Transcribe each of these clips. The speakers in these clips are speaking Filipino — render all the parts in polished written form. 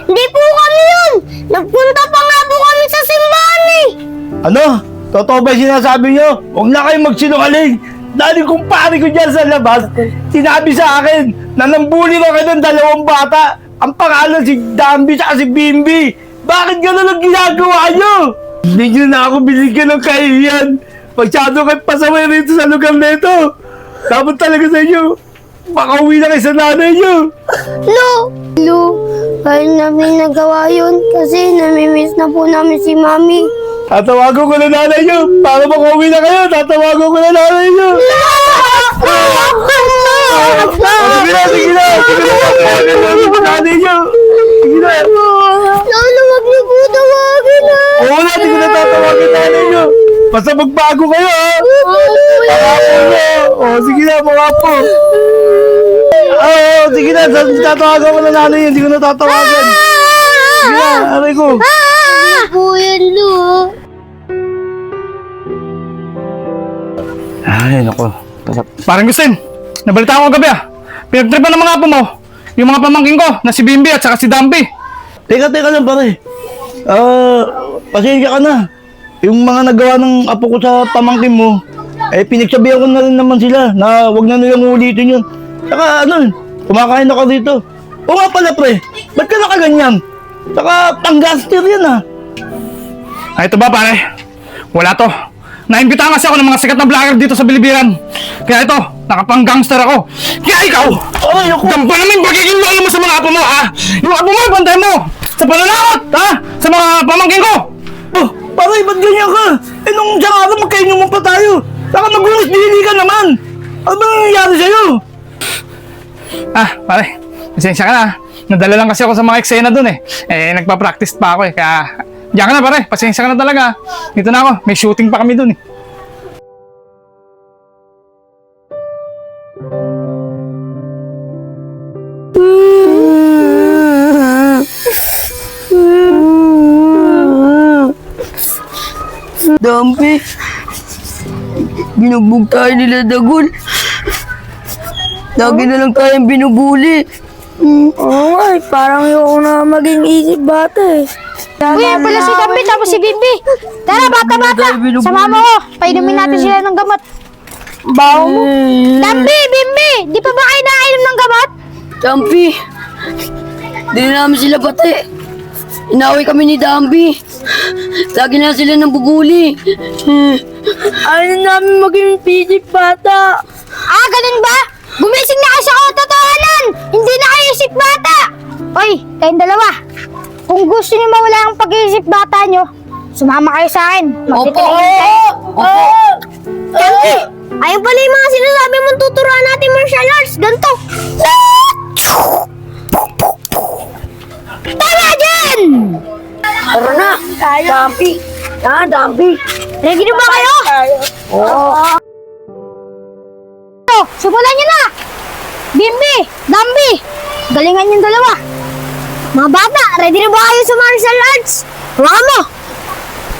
Hindi po kami yun! Nagpunta pa nga po kami sa simbahan eh! Ano? Totoo ba yung sinasabi nyo? Huwag na kayong magsinungaling. Dahil kumpare ko dyan sa labas, sinabi sa akin na nambuli na kayo ng dalawang bata. Ang pangalan si Dambi at si Bimbi. Bakit gano'n ang ginagawa nyo? Hindi nyo na ako binigyan ng kahihiyan. Masyado kayo pasaway rito sa lugar na ito. Dapat talaga sa inyo, makauwi na kayo sa nanay nyo. Lu, kaya namin nagawa yun kasi namimiss na po namin si Mami. Tatawagan ko na nanay nyo. Para makauwi na kayo, tatawagan ko na nanay nyo. Sige na, sige na. Sige na, tatawagan namin sa nanay nyo. Sige na. Lolo, wag niyo po tawagin ha! Oo na, hindi ko na tatawagan nanay nyo. Basta magbago kayo, ha? Pangapo nyo. O, sige na, pangapo. Oo, sige na. Tatawagan ko na nanay nyo. Hindi ko na tatawagan. Sige na, aray ko. Hindi po yan, Lu. Ay, naku. Parang Gustin, nabalita ko kagabi Pinagtripan ng mga apo mo, yung mga pamangking ko na si Bimbi at saka si Dambi. Teka lang pare. Pasensya ka na. Yung mga nagawa ng apo ko sa pamangkin mo, pinagsabihan ko na rin naman sila na wag na nilang ulitin yun. Saka kumakain ako dito. O nga pala pre, ba't ka nakaganyan? Saka pang-gaster yan Ito ba pare? Wala to. Naimbitahan kasi ako ng mga sikat na vlogger dito sa Bilibiran. Kaya ito, nakapang-gangster ako. Kaya ikaw, gamba naman yung pagiging lolo mo sa mga apo mo Yung apo mo, bantay mo! Sa pananakot, sa mga pamangkin ko! Oh, pare, ba't ganyan ka? Nung isang araw magkainuman pa tayo. Saka magulis dili ka naman. Ano ba nangyayari sa'yo? Pare, pasensya ka na. Nadala lang kasi ako sa mga eksena dun nagpa-practice pa ako kaya diyan ka na pare, pasensya ka na talaga. Dito na ako, may shooting pa kami dun Dampi, binugbog tayo nila Dagol. Lagi na lang tayong binubuli. Oo nga, parang yung na maging isip bata eh. Uy, yan pala si Dambi tapos si Bimbi. Tara, bata-bata. Sa mama ko, painumin natin sila ng gamot. Bawo mo. Dambi, Bimbi, di pa ba kayo nakainom ng gamot? Dampi, di na namin sila pati. Inaway kami ni Dambi. Lagi na sila nang bubuli. Ayaw namin maging isip bata. Ganun ba? Gumising na kayo sa katotohanan! Hindi na kayo isip bata! Oy, kayong dalawa. Kung gusto niyo mawala ang pag-iisip bata niyo, sumama kayo sa akin. Magtitraining kayo. Dambi, ayun pala yung mga sinasabi mong tuturuan natin martial arts. Ganito. Tama dyan! Tara na, Dampi. Dampi. Ready na ba kayo? Oo. Simulan niyo na! Bimbi! Dambi! Galingan yung dalawa! Mga bata, ready na ba kayo sa martial arts? Hawakan mo!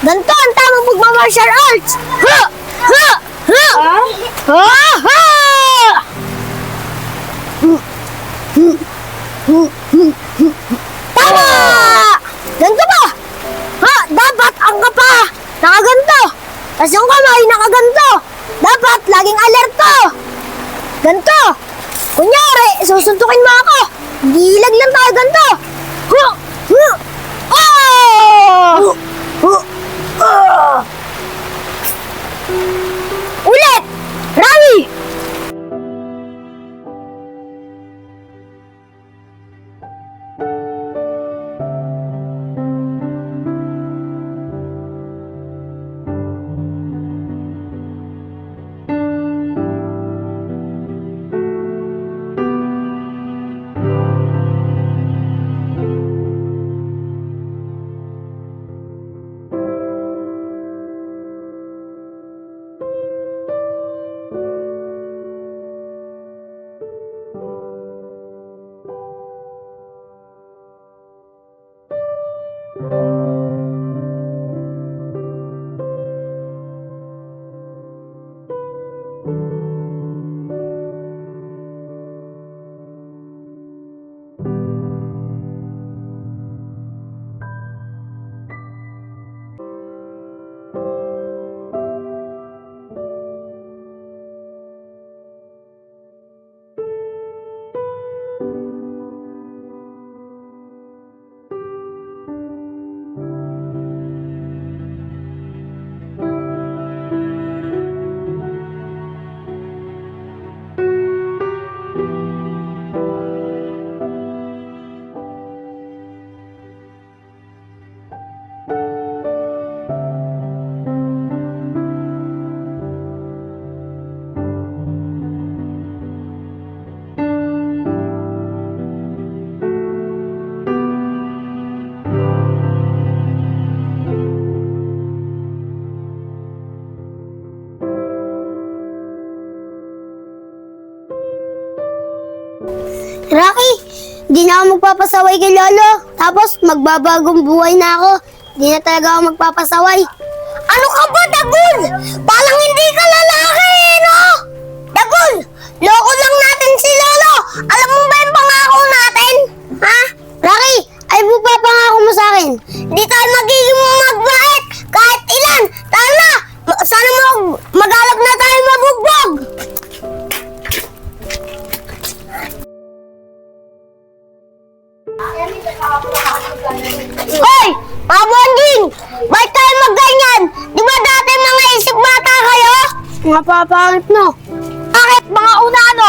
Ganito ang tamang pagma-martial arts! Ha! Ha! Ha! Ha! Ha! Tama! Ganito ba? Ha! Dapat ang kapa! Nakaganto! Tapos yung kamay nakaganto! Dapat laging alerto! Ganto! Kunyari, susuntukin mo ako! Gilag lang tayo ganto! Ulit! Rami! Rocky, di na ako magpapasaway kay Lolo. Tapos, magbabagong buhay na ako. Di na talaga ako magpapasaway. Ano ka ba, Dagul? Parang hindi ka lalaki, no? Dagul, loko lang natin si Lolo. Alam mo ba yung pangako natin? Ha? Rocky, ay mo ba pangako mo sa akin? Hindi tayo magiging magbait kahit ilan. Tayo na! Sana magalap na tayo mabugbog! Hoy! Mga bonding! Ba't tayo magganyan? Di ba dati mga isip bata kayo? Mga papangit no. Bakit mga unano?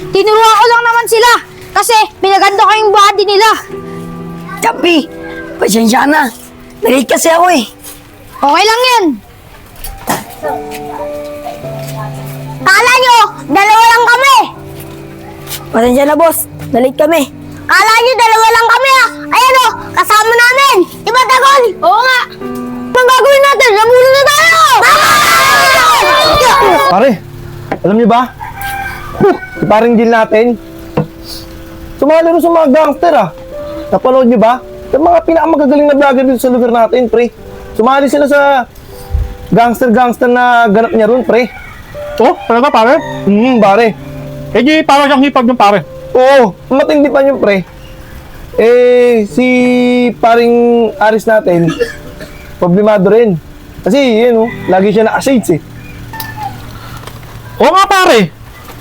Tinuruan ko lang naman sila. Kasi pinaganda ko yung body nila. Champi, pasensya na. Nalate kasi ako eh. Okay lang yan. Kala nyo, dalawa lang kami. Pasensya na, boss. Nalate kami. Kala nyo, dalawa lang kami ah. Ayan o, kasama namin. Di ba, Dagol? Oo nga. Anong gagawin natin? Lamunan na tayo! Pare, alam niyo ba? Si paring Jill natin. Sumali rin sa mga gangster ah. Napanood niyo ba? Yung mga pinakamagagaling na vlogger dito sa lugar natin, pre. Sumali sila sa gangster na ganap niya ron, pre. Oh, talaga pare? Pare. Eh di parang siyang hipag ng pare. Oo, matindi pa niyo, pre. Si paring Aris natin, problemado rin. Kasi, yun lagi siya naka-shades eh. Oo nga pare.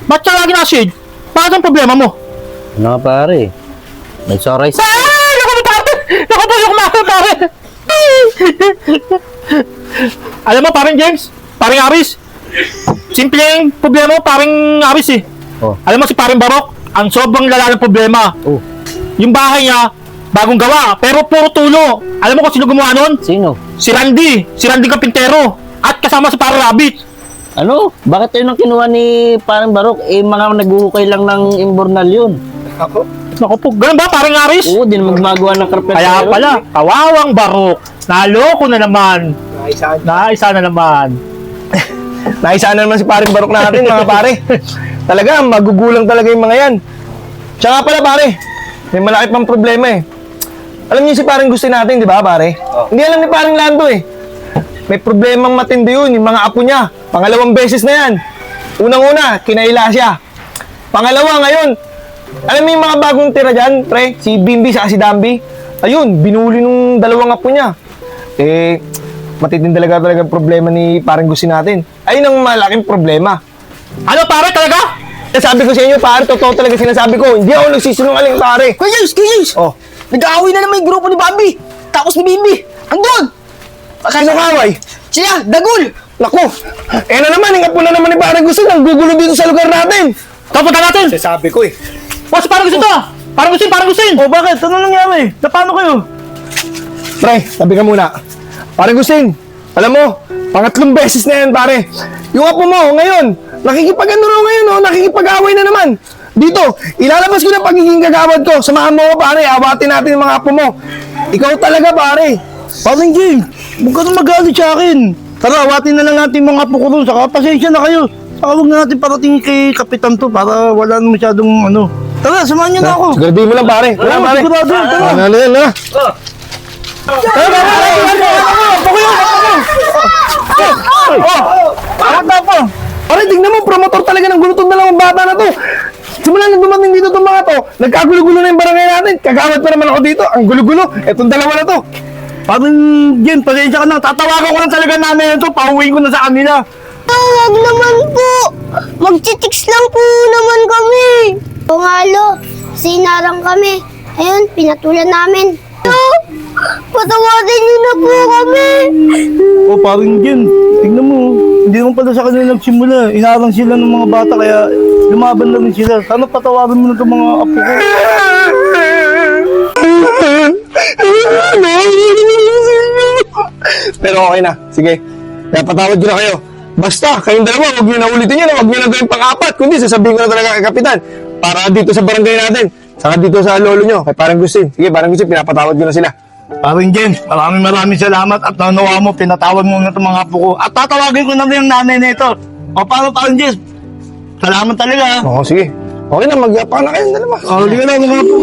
Ba't siya lagi na-shade? Bakit ang problema mo? Ano pare? Nagsoray sa... Naku mo pare! Naku po yung kumasa pare! Alam mo paring James? Paring Aris? Simple yung problema mo paring Aris eh. Oh. Alam mo si paring Barok? Ang sobrang lala ng problema. Oh, Yung bahay niya, bagong gawa, pero puro tulo. Alam mo kung sino gumawa nun? sino? Si Randy Kapintero. At kasama si Parang Rabbit. Ano? Bakit yun ang kinuha ni parang Barok? Eh, mga naghuhukay lang ng imbornal yun. Ako? Naku po, ganun ba paring Aris? Oo, di na magmagawa ng karpet. Kaya pala, kawawang Barok. Naloko na naman. Naisa na naman. Naisa na naman si paring Barok natin, mga pare. Talaga, magugulang talaga yung mga yan. Tsaka pala, pare, may malaki pang problema eh. Alam niyo si paring gusto natin, di ba, pare? Hindi alam ni paring Lando eh. May problemang matindi yun, yung mga apo niya. Pangalawang beses na yan. Unang-una, kinaila siya. Pangalawa, ngayon, alam mo yung mga bagong tira dyan, pre? Si Bimbi sa si Dambi. Ayun, binuli nung dalawang apo niya. Matitindi talaga ang problema ni paring gusto natin. Ayun ang malaking problema. Ano pare talaga? Sabi ko sa inyo, pare, totoo talaga sinasabi ko. Hindi ako nagsisinungaling, pare. Kuya James! Oh, Nag-aaway na naman yung grupo ni Bambi. Tapos ni Bimbi. Andun! sino kaway? Siya, Dagul! Naku, na naman, ingat po na naman ni parang gusto nang gugulo dito sa lugar natin. Tapunta natin! Sabi ko eh. Boss, parang gusto to ah! Parang gusto! Oh, bakit? Ano nangyari? Na paano kayo? Pre, sabi ka muna. Parang Gusing, alam mo, pangatlong beses na yan, pare. Yung apo mo, ngayon, nakikipag-away na naman. Dito, ilalabas ko na pagiging kagawad ko. Samahan mo ko, pare. Awatin natin yung mga apo mo. Ikaw talaga, pare. Paring Jing, huwag ka na magalit sa akin. Tara, awatin na lang natin yung mga apo ko doon. Saka pasensya na kayo. Saka huwag na natin parating kay Kapitan to para wala na masyadong ano. Tara, samahan niyo na ako. Siguraduhin mo lang, pare. Wala, pare. Sigurado, tara. Ano yan, ha? Tara, pare. Pare, tignan mo, promotor talaga ng gulo itong dalawang bata na to. Simula na dumating dito itong mga to, nagkagulo-gulo na yung barangay natin. Kagawad pa naman ako dito, ang gulo-gulo. Itong dalawa na to. Parang, Jen, pasensya ka na. Tatawagan ko lang talaga namin ito. Pauwiin ko na sa kanila. Huwag naman po. Magtitiks lang po naman kami. O nga, Lo. Sinarang kami. Ayun, pinatulan namin. Patawarin niyo na po kami. Oh, parang Jen, tignan mo. Hindi naman pala sa kanila nagsimula. Inarang sila ng mga bata, kaya lumaban na rin sila. Sana patawarin mo na itong mga apo ko. Pero okay na. Sige. Kaya patawad ko na kayo. Basta, kayong dalawa, huwag nyo na ulitin yun. Huwag nyo na gawin pang-apat. Kundi, sasabihin ko na talaga kay Kapitan. Para dito sa barangay natin. Saka dito sa lolo nyo, kay Parang Gustin. Sige, Parang Gustin, pinapatawad ko na sila. Parang James, maraming salamat at nanawa mo, pinatawad mo na itong mga apo ko. At tatawagin ko na rin yung nanay nito. O, paano Parang James? Salamat talaga. Oo, sige. Okay na, magyapa na kayong dalawa. Oh, hindi ka na, mga po.